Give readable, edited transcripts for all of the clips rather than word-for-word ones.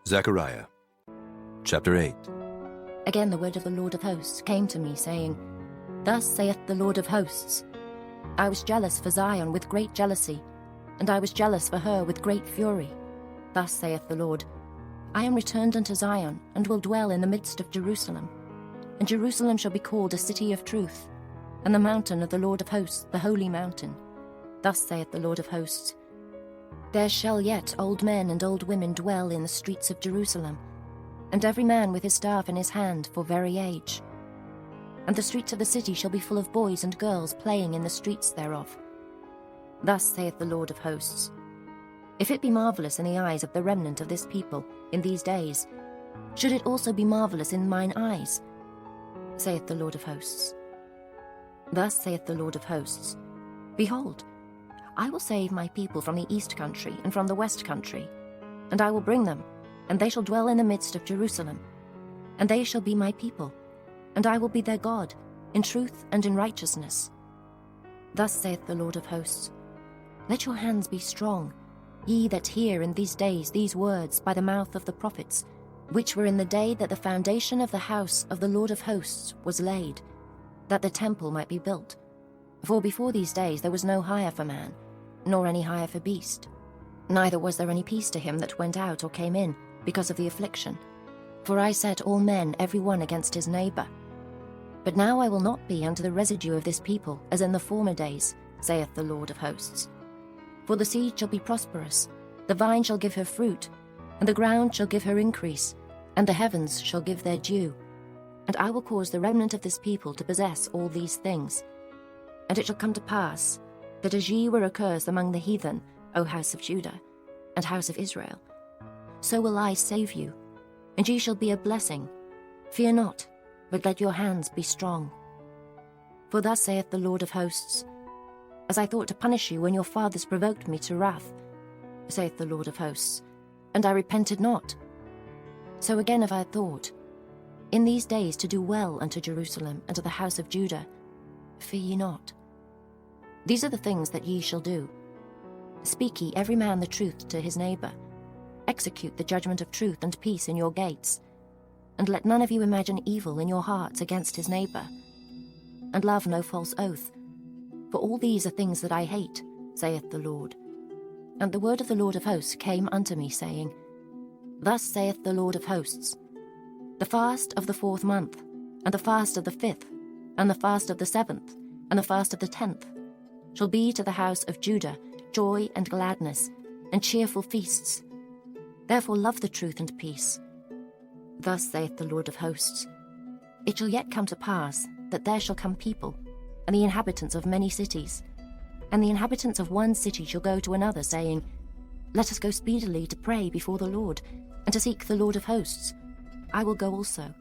Zechariah, chapter 8. Again the word of the Lord of hosts came to me, saying, Thus saith the Lord of hosts, I was jealous for Zion with great jealousy, and I was jealous for her with great fury. Thus saith the Lord, I am returned unto Zion, and will dwell in the midst of Jerusalem. And Jerusalem shall be called a city of truth, and the mountain of the Lord of hosts, the holy mountain. Thus saith the Lord of hosts, There shall yet old men and old women dwell in the streets of Jerusalem, and every man with his staff in his hand for very age. And the streets of the city shall be full of boys and girls playing in the streets thereof. Thus saith the Lord of hosts, If it be marvellous in the eyes of the remnant of this people in these days, should it also be marvellous in mine eyes, saith the Lord of hosts. Thus saith the Lord of hosts, Behold, I will save my people from the east country and from the west country, and I will bring them, and they shall dwell in the midst of Jerusalem, and they shall be my people, and I will be their God, in truth and in righteousness. Thus saith the Lord of hosts, Let your hands be strong, ye that hear in these days these words by the mouth of the prophets, which were in the day that the foundation of the house of the Lord of hosts was laid, that the temple might be built. For before these days there was no hire for man, nor any hire for beast. Neither was there any peace to him that went out or came in, because of the affliction. For I set all men every one against his neighbour. But now I will not be unto the residue of this people, as in the former days, saith the Lord of hosts. For the seed shall be prosperous, the vine shall give her fruit, and the ground shall give her increase, and the heavens shall give their dew. And I will cause the remnant of this people to possess all these things. And it shall come to pass, that as ye were accursed among the heathen, O house of Judah, and house of Israel, so will I save you, and ye shall be a blessing. Fear not, but let your hands be strong. For thus saith the Lord of hosts, As I thought to punish you when your fathers provoked me to wrath, saith the Lord of hosts, and I repented not, so again have I thought, in these days to do well unto Jerusalem and to the house of Judah. Fear ye not. These are the things that ye shall do. Speak ye every man the truth to his neighbour. Execute the judgment of truth and peace in your gates. And let none of you imagine evil in your hearts against his neighbour. And love no false oath. For all these are things that I hate, saith the Lord. And the word of the Lord of hosts came unto me, saying, Thus saith the Lord of hosts, The fast of the 4th month, and the fast of the 5th, and the fast of the 7th, and the fast of the 10th, shall be to the house of Judah joy and gladness, and cheerful feasts. Therefore love the truth and peace. Thus saith the Lord of hosts, It shall yet come to pass, that there shall come people, and the inhabitants of many cities, and the inhabitants of one city shall go to another, saying, Let us go speedily to pray before the Lord, and to seek the Lord of hosts. I will go also.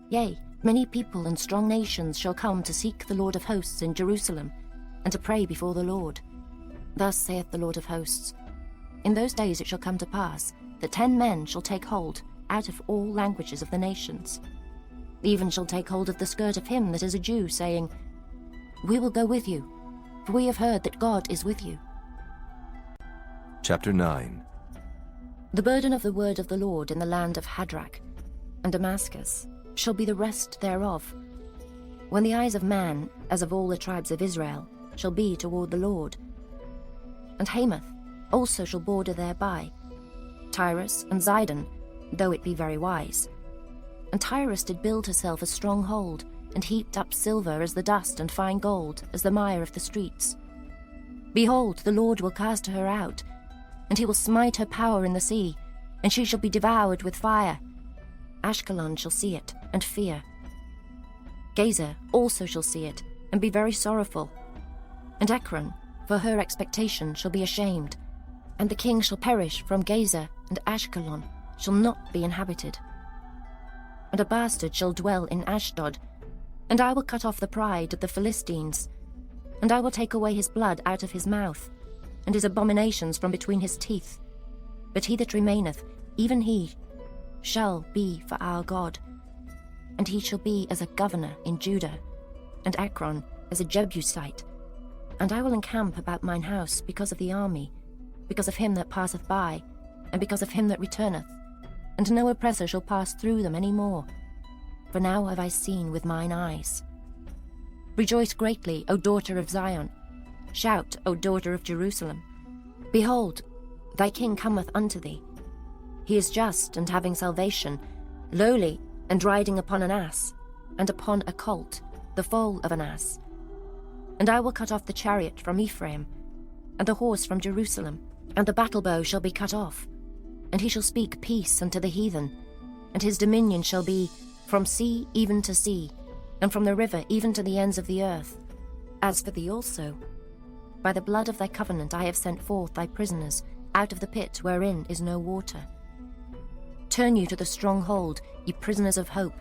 Yea, many people and strong nations shall come to seek the Lord of hosts in Jerusalem, and to pray before the Lord. Thus saith the Lord of hosts, In those days it shall come to pass, that 10 men shall take hold out of all languages of the nations, even shall take hold of the skirt of him that is a Jew, saying, We will go with you, for we have heard that God is with you. Chapter 9. The burden of the word of the Lord in the land of Hadrach and Damascus shall be the rest thereof, when the eyes of man, as of all the tribes of Israel, shall be toward the Lord. And Hamath also shall border thereby, Tyrus and Zidon, though it be very wise. And Tyrus did build herself a stronghold, and heaped up silver as the dust, and fine gold as the mire of the streets. Behold, the Lord will cast her out, and he will smite her power in the sea, and she shall be devoured with fire. Ashkelon shall see it, and fear. Gazer also shall see it, and be very sorrowful. And Ekron, for her expectation, shall be ashamed. And the king shall perish from Gazer, and Ashkelon shall not be inhabited. And a bastard shall dwell in Ashdod, and I will cut off the pride of the Philistines, and I will take away his blood out of his mouth, and his abominations from between his teeth. But he that remaineth, even he, shall be for our God, and he shall be as a governor in Judah, and Ekron as a Jebusite. And I will encamp about mine house because of the army, because of him that passeth by, and because of him that returneth. and no oppressor shall pass through them any more. For now have I seen with mine eyes. Rejoice greatly, O daughter of Zion. Shout, O daughter of Jerusalem. Behold, thy king cometh unto thee. He is just and having salvation, lowly and riding upon an ass, and upon a colt, the foal of an ass. And I will cut off the chariot from Ephraim, and the horse from Jerusalem, and the battle bow shall be cut off. And he shall speak peace unto the heathen, and his dominion shall be from sea even to sea, and from the river even to the ends of the earth. As for thee also, by the blood of thy covenant I have sent forth thy prisoners out of the pit wherein is no water. Turn you to the stronghold, ye prisoners of hope.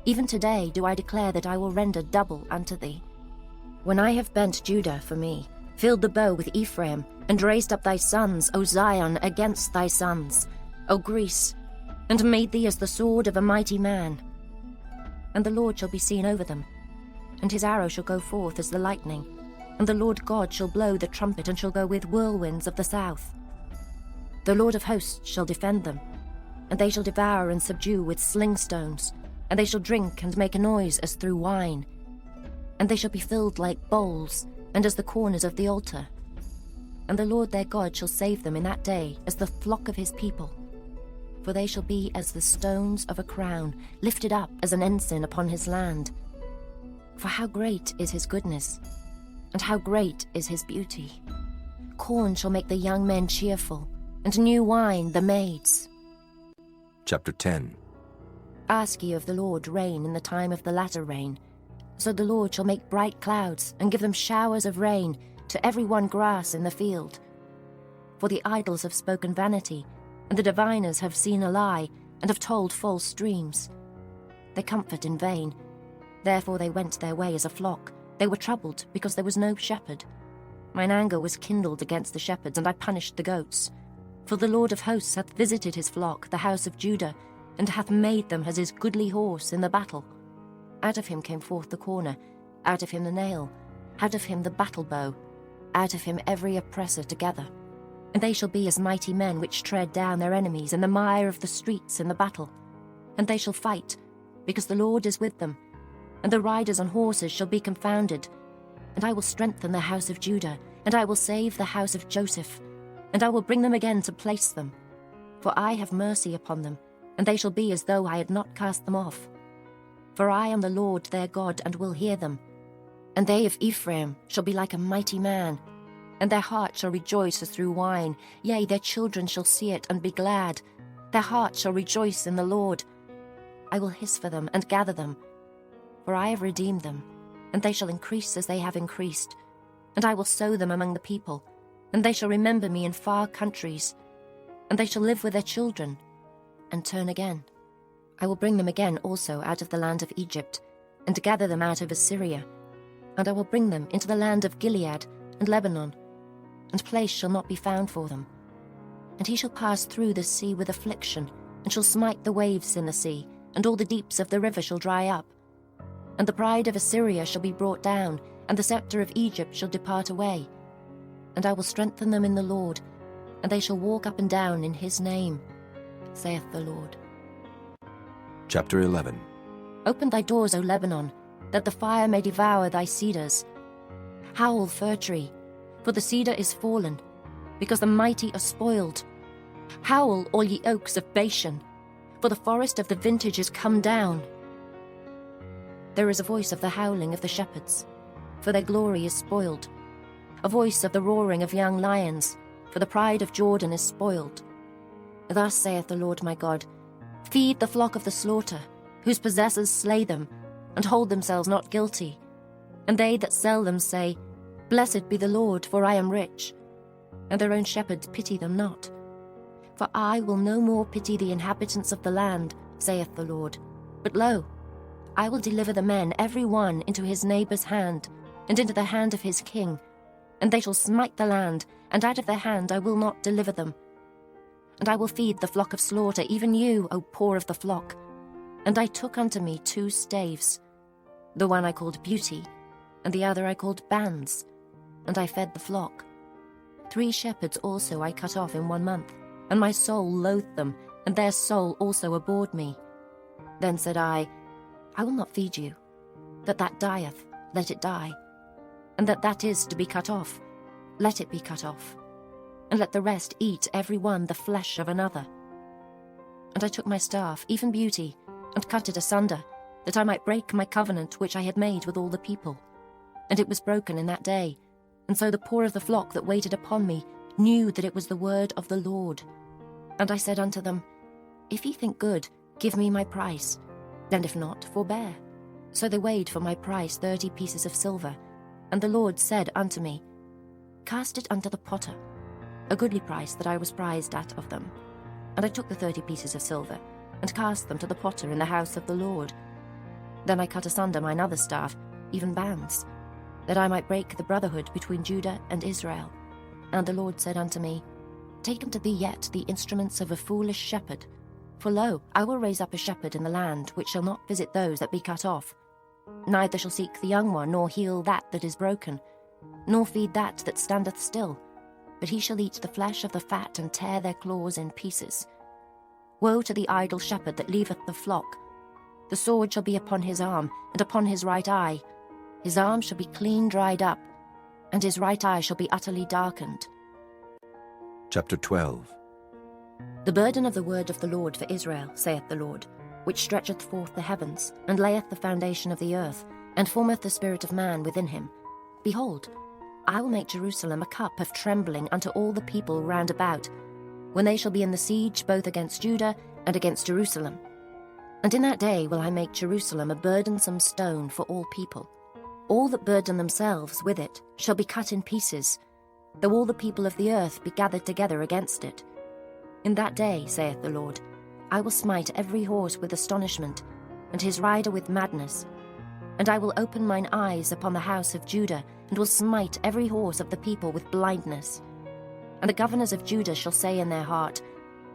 Even today do I declare that I will render double unto thee. When I have bent Judah for me, filled the bow with Ephraim, and raised up thy sons, O Zion, against thy sons, O Greece, and made thee as the sword of a mighty man. And the Lord shall be seen over them, and his arrow shall go forth as the lightning, and the Lord God shall blow the trumpet, and shall go with whirlwinds of the south. The Lord of hosts shall defend them, and they shall devour and subdue with sling stones, and they shall drink and make a noise as through wine. And they shall be filled like bowls, and as the corners of the altar. And the Lord their God shall save them in that day as the flock of his people. For they shall be as the stones of a crown, lifted up as an ensign upon his land. For how great is his goodness, and how great is his beauty. Corn shall make the young men cheerful, and new wine the maids. Chapter 10. Ask ye of the Lord rain in the time of the latter rain. So the Lord shall make bright clouds, and give them showers of rain, to every one grass in the field. For the idols have spoken vanity, and the diviners have seen a lie, and have told false dreams. They comfort in vain. Therefore they went their way as a flock. They were troubled, because there was no shepherd. Mine anger was kindled against the shepherds, and I punished the goats. For the Lord of hosts hath visited his flock, the house of Judah, and hath made them as his goodly horse in the battle. Out of him came forth the corner, out of him the nail, out of him the battle bow, out of him every oppressor together. And they shall be as mighty men which tread down their enemies in the mire of the streets in the battle. And they shall fight, because the Lord is with them, and the riders on horses shall be confounded. And I will strengthen the house of Judah, and I will save the house of Joseph, and I will bring them again to place them. For I have mercy upon them, and they shall be as though I had not cast them off. For I am the Lord their God, and will hear them. And they of Ephraim shall be like a mighty man, and their heart shall rejoice as through wine. Yea, their children shall see it and be glad. Their heart shall rejoice in the Lord. I will hiss for them and gather them, for I have redeemed them, and they shall increase as they have increased. And I will sow them among the people, and they shall remember me in far countries. And they shall live with their children, and turn again. I will bring them again also out of the land of Egypt, and gather them out of Assyria. And I will bring them into the land of Gilead and Lebanon, and place shall not be found for them. And he shall pass through the sea with affliction, and shall smite the waves in the sea, and all the deeps of the river shall dry up. And the pride of Assyria shall be brought down, and the scepter of Egypt shall depart away. And I will strengthen them in the Lord, and they shall walk up and down in his name, saith the Lord. Chapter 11. Open thy doors, O Lebanon, that the fire may devour thy cedars. Howl, fir tree, for the cedar is fallen, because the mighty are spoiled. Howl, all ye oaks of Bashan, for the forest of the vintage is come down. There is a voice of the howling of the shepherds, for their glory is spoiled. A voice of the roaring of young lions, for the pride of Jordan is spoiled. Thus saith the Lord my God, feed the flock of the slaughter, whose possessors slay them, and hold themselves not guilty. And they that sell them say, Blessed be the Lord, for I am rich. And their own shepherds pity them not. For I will no more pity the inhabitants of the land, saith the Lord. But lo, I will deliver the men every one into his neighbour's hand, and into the hand of his king. And they shall smite the land, and out of their hand I will not deliver them. And I will feed the flock of slaughter, even you, O poor of the flock. And I took unto me 2 staves. The one I called Beauty, and the other I called Bands. And I fed the flock. 3 shepherds also I cut off in 1 month, and my soul loathed them, and their soul also abhorred me. Then said I will not feed you. That dieth, let it die. And that is to be cut off, let it be cut off. And let the rest eat every one the flesh of another. And I took my staff, even beauty, and cut it asunder, that I might break my covenant which I had made with all the people. And it was broken in that day. And so the poor of the flock that waited upon me knew that it was the word of the Lord. And I said unto them, If ye think good, give me my price, and if not, forbear. So they weighed for my price 30 pieces of silver. And the Lord said unto me, Cast it unto the potter, a goodly price that I was prized at of them. And I took the 30 pieces of silver, and cast them to the potter in the house of the Lord. Then I cut asunder mine other staff, even bands, that I might break the brotherhood between Judah and Israel. And the Lord said unto me, Take unto thee yet the instruments of a foolish shepherd. For lo, I will raise up a shepherd in the land, which shall not visit those that be cut off. Neither shall seek the young one, nor heal that is broken, nor feed that standeth still. But he shall eat the flesh of the fat, and tear their claws in pieces. Woe to the idle shepherd that leaveth the flock! The sword shall be upon his arm, and upon his right eye. His arm shall be clean dried up, and his right eye shall be utterly darkened. Chapter 12. The burden of the word of the Lord for Israel, saith the Lord, which stretcheth forth the heavens, and layeth the foundation of the earth, and formeth the spirit of man within him. Behold, I will make Jerusalem a cup of trembling unto all the people round about, when they shall be in the siege both against Judah and against Jerusalem. And in that day will I make Jerusalem a burdensome stone for all people. All that burden themselves with it shall be cut in pieces, though all the people of the earth be gathered together against it. In that day, saith the Lord, I will smite every horse with astonishment, and his rider with madness. And I will open mine eyes upon the house of Judah, and will smite every horse of the people with blindness. And the governors of Judah shall say in their heart,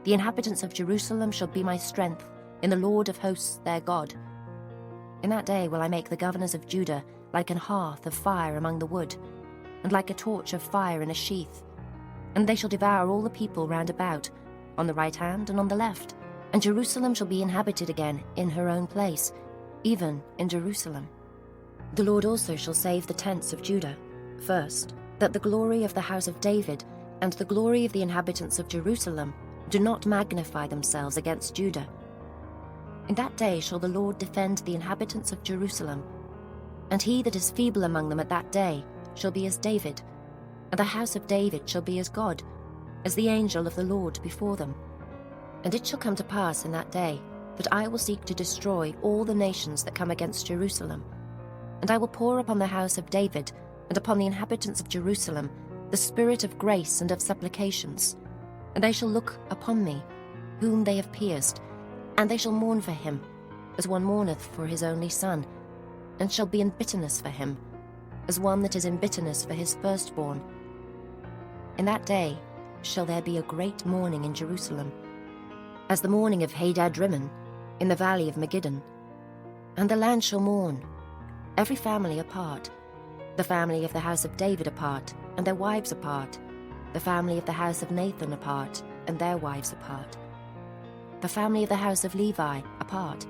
The inhabitants of Jerusalem shall be my strength, in the Lord of hosts their God. In that day will I make the governors of Judah like an hearth of fire among the wood, and like a torch of fire in a sheath. And they shall devour all the people round about, on the right hand and on the left. And Jerusalem shall be inhabited again in her own place, even in Jerusalem. The Lord also shall save the tents of Judah, first, that the glory of the house of David and the glory of the inhabitants of Jerusalem do not magnify themselves against Judah. In that day shall the Lord defend the inhabitants of Jerusalem, and he that is feeble among them at that day shall be as David, and the house of David shall be as God, as the angel of the Lord before them. And it shall come to pass in that day that I will seek to destroy all the nations that come against Jerusalem. And I will pour upon the house of David and upon the inhabitants of Jerusalem the spirit of grace and of supplications. And they shall look upon me, whom they have pierced, and they shall mourn for him, as one mourneth for his only son, and shall be in bitterness for him, as one that is in bitterness for his firstborn. In that day shall there be a great mourning in Jerusalem, as the mourning of Hadad-rimmon in the valley of Megiddon. And the land shall mourn, every family apart, the family of the house of David apart, and their wives apart, the family of the house of Nathan apart, and their wives apart, the family of the house of Levi apart,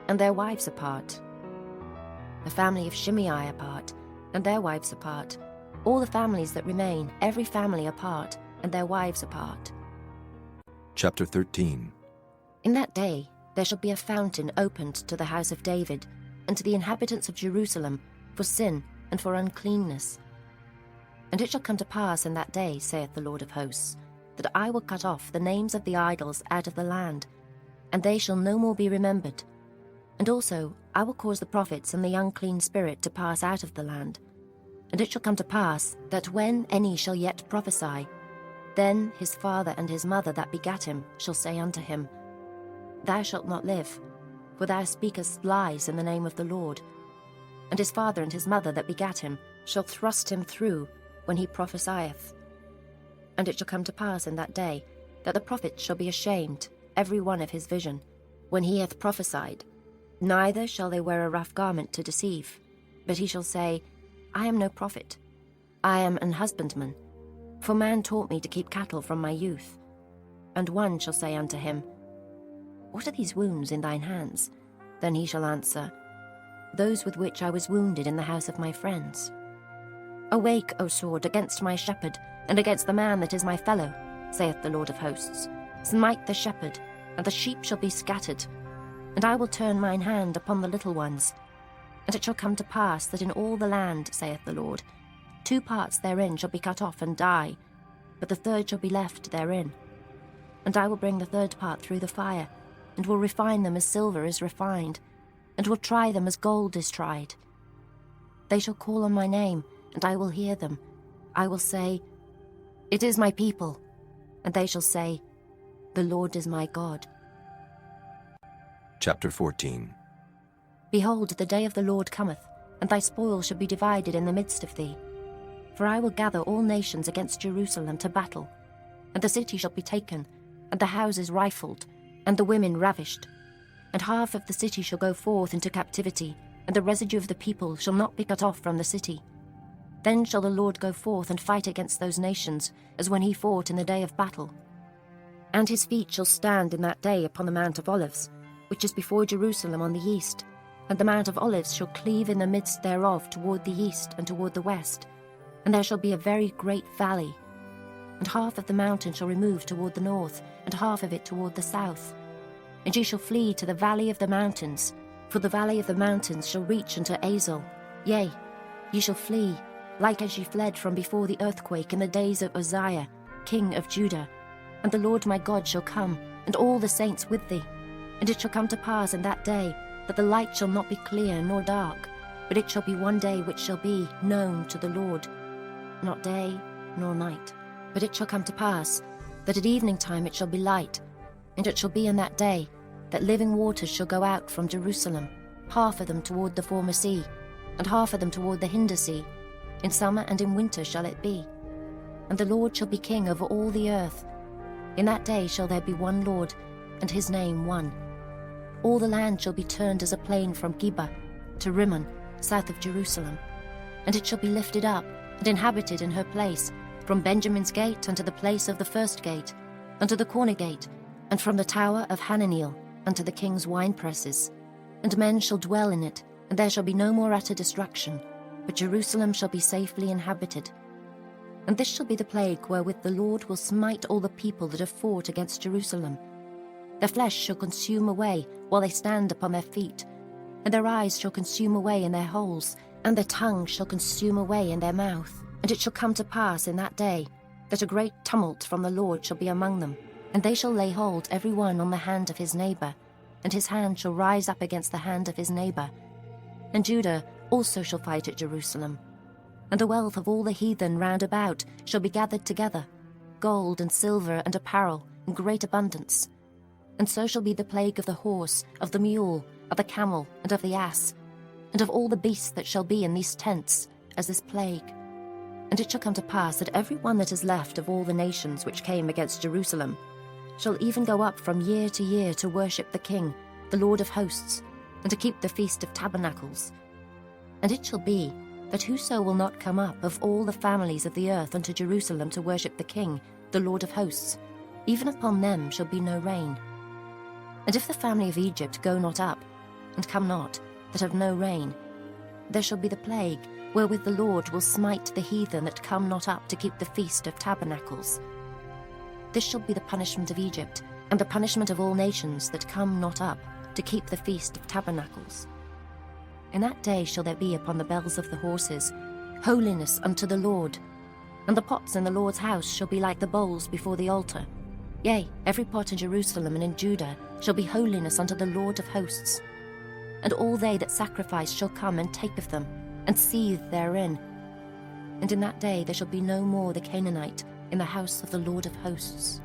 and their wives apart, the family of Shimei apart, and their wives apart, all the families that remain, every family apart, and their wives apart. Chapter 13. In that day there shall be a fountain opened to the house of David, and to the inhabitants of Jerusalem, for sin and for uncleanness. And it shall come to pass in that day, saith the Lord of hosts, that I will cut off the names of the idols out of the land, and they shall no more be remembered. And also I will cause the prophets and the unclean spirit to pass out of the land. And it shall come to pass that when any shall yet prophesy, then his father and his mother that begat him shall say unto him, Thou shalt not live, for thou speakest lies in the name of the Lord. And his father and his mother that begat him shall thrust him through when he prophesieth. And it shall come to pass in that day that the prophet shall be ashamed, every one of his vision, when he hath prophesied. Neither shall they wear a rough garment to deceive, but he shall say, I am no prophet, I am an husbandman, for man taught me to keep cattle from my youth. And one shall say unto him, What are these wounds in thine hands? Then he shall answer, Those with which I was wounded in the house of my friends. Awake, O sword, against my shepherd, and against the man that is my fellow, saith the Lord of hosts. Smite the shepherd, and the sheep shall be scattered. And I will turn mine hand upon the little ones. And it shall come to pass that in all the land, saith the Lord, 2 parts therein shall be cut off and die, but the third shall be left therein. And I will bring the third part through the fire, and will refine them as silver is refined, and will try them as gold is tried. They shall call on my name, and I will hear them. I will say, It is my people. And they shall say, The Lord is my God. Chapter 14. Behold, the day of the Lord cometh, and thy spoil shall be divided in the midst of thee. For I will gather all nations against Jerusalem to battle, and the city shall be taken, and the houses rifled, and the women ravished. And half of the city shall go forth into captivity, and the residue of the people shall not be cut off from the city. Then shall the Lord go forth and fight against those nations, as when he fought in the day of battle. And his feet shall stand in that day upon the Mount of Olives, which is before Jerusalem on the east, and the Mount of Olives shall cleave in the midst thereof toward the east and toward the west, and there shall be a very great valley. And half of the mountain shall remove toward the north, and half of it toward the south. And ye shall flee to the valley of the mountains, for the valley of the mountains shall reach unto Azel. Yea, ye shall flee, like as ye fled from before the earthquake in the days of Uzziah, king of Judah. And the Lord my God shall come, and all the saints with thee. And it shall come to pass in that day, that the light shall not be clear nor dark, but it shall be one day which shall be known to the Lord, not day nor night. But it shall come to pass, that at evening time it shall be light, and it shall be in that day, that living waters shall go out from Jerusalem, half of them toward the former sea, and half of them toward the hinder sea. In summer and in winter shall it be. And the Lord shall be king over all the earth. In that day shall there be one Lord, and his name one. All the land shall be turned as a plain from Geba to Rimmon, south of Jerusalem. And it shall be lifted up, and inhabited in her place, from Benjamin's gate unto the place of the first gate, unto the corner gate, and from the tower of Hananeel unto the king's winepresses. And men shall dwell in it, and there shall be no more utter destruction, but Jerusalem shall be safely inhabited. And this shall be the plague wherewith the Lord will smite all the people that have fought against Jerusalem. Their flesh shall consume away while they stand upon their feet, and their eyes shall consume away in their holes, and their tongue shall consume away in their mouth. And it shall come to pass in that day, that a great tumult from the Lord shall be among them, and they shall lay hold every one on the hand of his neighbour, and his hand shall rise up against the hand of his neighbour. And Judah also shall fight at Jerusalem. And the wealth of all the heathen round about shall be gathered together, gold and silver and apparel in great abundance. And so shall be the plague of the horse, of the mule, of the camel, and of the ass, and of all the beasts that shall be in these tents, as this plague. And it shall come to pass that every one that is left of all the nations which came against Jerusalem shall even go up from year to year to worship the King, the Lord of hosts, and to keep the Feast of Tabernacles. And it shall be that whoso will not come up of all the families of the earth unto Jerusalem to worship the King, the Lord of hosts, even upon them shall be no rain. And if the family of Egypt go not up, and come not, that have no rain, there shall be the plague, wherewith the Lord will smite the heathen that come not up to keep the Feast of Tabernacles. This shall be the punishment of Egypt, and the punishment of all nations that come not up to keep the Feast of Tabernacles. In that day shall there be upon the bells of the horses holiness unto the Lord, and the pots in the Lord's house shall be like the bowls before the altar. Yea, every pot in Jerusalem and in Judah shall be holiness unto the Lord of hosts. And all they that sacrifice shall come and take of them, and seethe therein. And in that day there shall be no more the Canaanite in the house of the Lord of hosts.